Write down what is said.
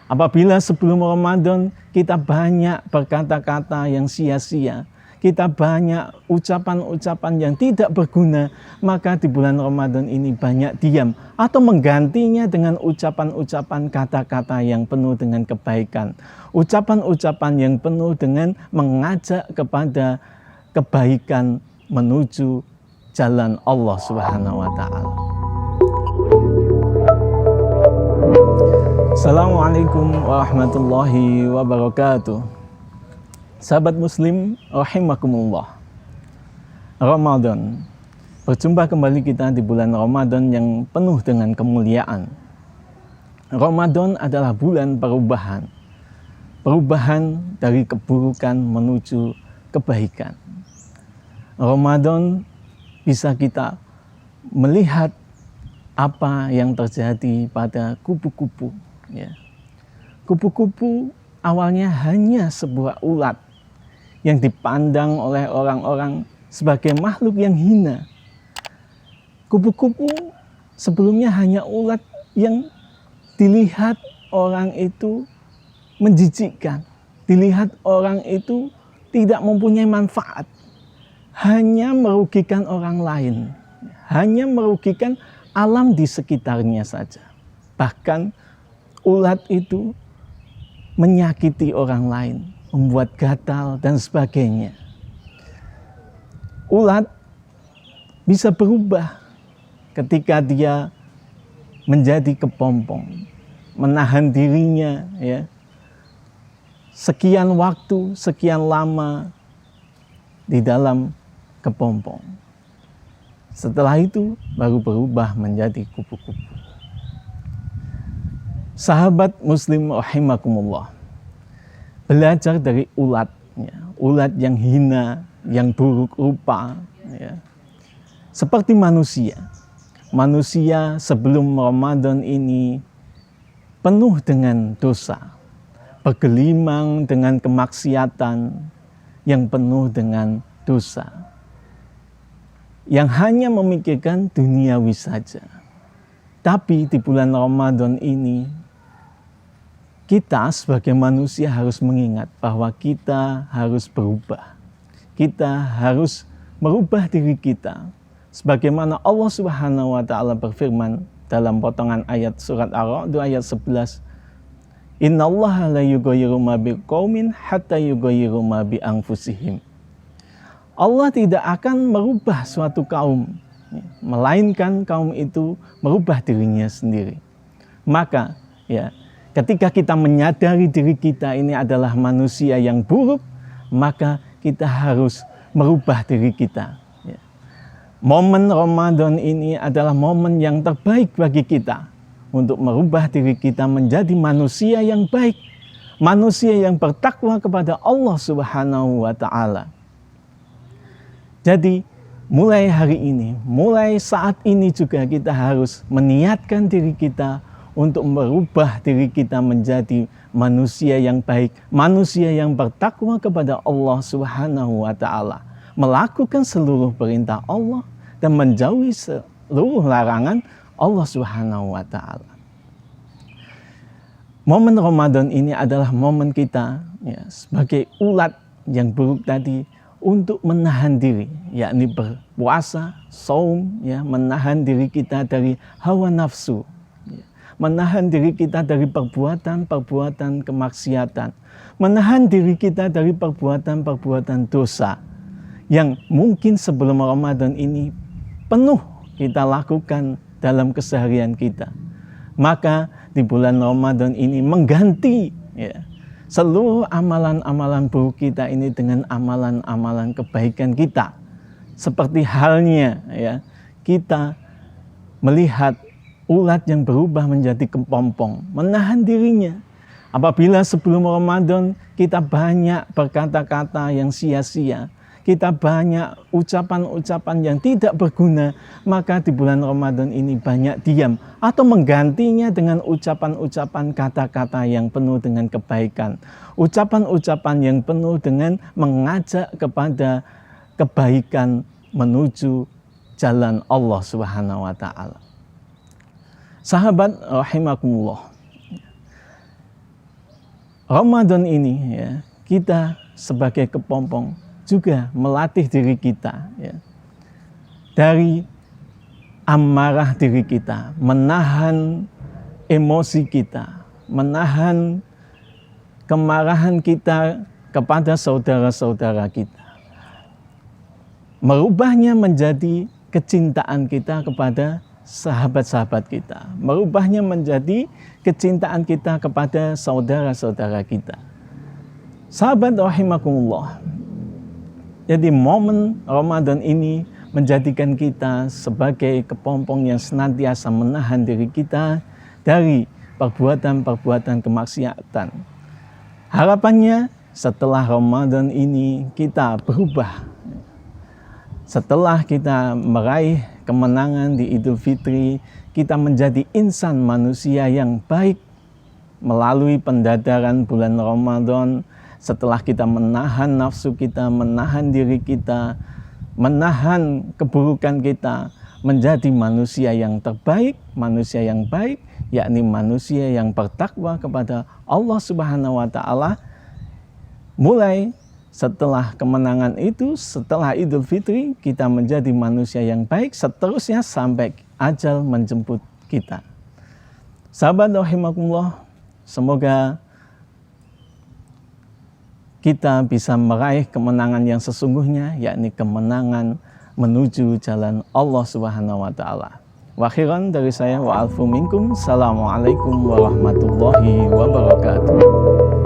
Apabila sebelum Ramadan kita banyak berkata-kata yang sia-sia, kita banyak ucapan-ucapan yang tidak berguna, maka di bulan Ramadan ini banyak diam atau menggantinya dengan ucapan-ucapan kata-kata yang penuh dengan kebaikan. Ucapan-ucapan yang penuh dengan mengajak kepada kebaikan menuju jalan Allah Subhanahu wa Ta'ala. Assalamualaikum warahmatullahi wabarakatuh. Sahabat muslim rahimakumullah. Ramadan. Berjumpa kembali kita di bulan Ramadan yang penuh dengan kemuliaan. Ramadan adalah bulan perubahan. Perubahan dari keburukan menuju kebaikan. Ramadan bisa kita melihat apa yang terjadi pada kupu-kupu. Ya. Kupu-kupu awalnya hanya sebuah ulat yang dipandang oleh orang-orang sebagai makhluk yang hina. Kupu-kupu sebelumnya hanya ulat yang dilihat orang itu menjijikkan, dilihat orang itu tidak mempunyai manfaat, hanya merugikan orang lain, hanya merugikan alam di sekitarnya saja. Bahkan ulat itu menyakiti orang lain, membuat gatal dan sebagainya. Ulat bisa berubah ketika dia menjadi kepompong, menahan dirinya ya, sekian waktu, sekian lama di dalam kepompong. Setelah itu baru berubah menjadi kupu-kupu. Sahabat muslim rahimakumullah, belajar dari ulat, ya, ulat yang hina, yang buruk rupa, ya. Seperti manusia. Manusia sebelum Ramadan ini penuh dengan dosa, bergelimang dengan kemaksiatan yang penuh dengan dosa, yang hanya memikirkan duniawi saja. Tapi di bulan Ramadan ini kita sebagai manusia harus mengingat bahwa kita harus berubah. Kita harus merubah diri kita. Sebagaimana Allah Subhanahu wa Ta'ala berfirman dalam potongan ayat surat Ar-Ra'd ayat 11. Innallaha la yughayyiru ma biqaumin hatta yughayyiru ma bi anfusihim. Allah tidak akan merubah suatu kaum, melainkan kaum itu merubah dirinya sendiri. Maka ya, ketika kita menyadari diri kita ini adalah manusia yang buruk, maka kita harus merubah diri kita. Ya. Momen Ramadan ini adalah momen yang terbaik bagi kita untuk merubah diri kita menjadi manusia yang baik, manusia yang bertakwa kepada Allah Subhanahu wa Ta'ala. Jadi mulai hari ini, mulai saat ini juga kita harus meniatkan diri kita untuk merubah diri kita menjadi manusia yang baik, manusia yang bertakwa kepada Allah Subhanahu wa Ta'ala, melakukan seluruh perintah Allah dan menjauhi seluruh larangan Allah Subhanahu wa Ta'ala. Momen Ramadan ini adalah momen kita ya, sebagai ulat yang buruk tadi untuk menahan diri, yakni berpuasa, saum, ya, menahan diri kita dari hawa nafsu, menahan diri kita dari perbuatan-perbuatan kemaksiatan, menahan diri kita dari perbuatan-perbuatan dosa yang mungkin sebelum Ramadan ini penuh kita lakukan dalam keseharian kita. Maka di bulan Ramadan ini mengganti ya, seluruh amalan-amalan buruk kita ini dengan amalan-amalan kebaikan kita. Seperti halnya ya, kita melihat ulat yang berubah menjadi kepompong, menahan dirinya. Apabila sebelum Ramadan kita banyak berkata-kata yang sia-sia, kita banyak ucapan-ucapan yang tidak berguna, maka di bulan Ramadan ini banyak diam atau menggantinya dengan ucapan-ucapan kata-kata yang penuh dengan kebaikan. Ucapan-ucapan yang penuh dengan mengajak kepada kebaikan menuju jalan Allah Subhanahu wa Ta'ala. Sahabat rahimakumullah, Ramadan ini ya, kita sebagai kepompong juga melatih diri kita ya, dari amarah diri kita, menahan emosi kita, menahan kemarahan kita kepada saudara-saudara kita. Merubahnya menjadi kecintaan kita kepada sahabat-sahabat kita. Merubahnya menjadi kecintaan kita kepada saudara-saudara kita. Sahabat rahimakumullah. Jadi momen Ramadan ini menjadikan kita sebagai kepompong yang senantiasa menahan diri kita dari perbuatan-perbuatan kemaksiatan. Harapannya setelah Ramadan ini kita berubah. Setelah kita meraih kemenangan di Idul Fitri, kita menjadi insan manusia yang baik melalui pendadaran bulan Ramadan. Setelah kita menahan nafsu kita, menahan diri kita, menahan keburukan kita, menjadi manusia yang terbaik, manusia yang baik, yakni manusia yang bertakwa kepada Allah Subhanahu wa Ta'ala. Mulai setelah kemenangan itu, setelah Idul Fitri, kita menjadi manusia yang baik, seterusnya sampai ajal menjemput kita. Sahabat rahimakumullah, semoga kita bisa meraih kemenangan yang sesungguhnya, yakni kemenangan menuju jalan Allah Subhanahu wa Ta'ala. Wa akhiran dari saya, wa alfu minkum, assalamualaikum warahmatullahi wabarakatuh.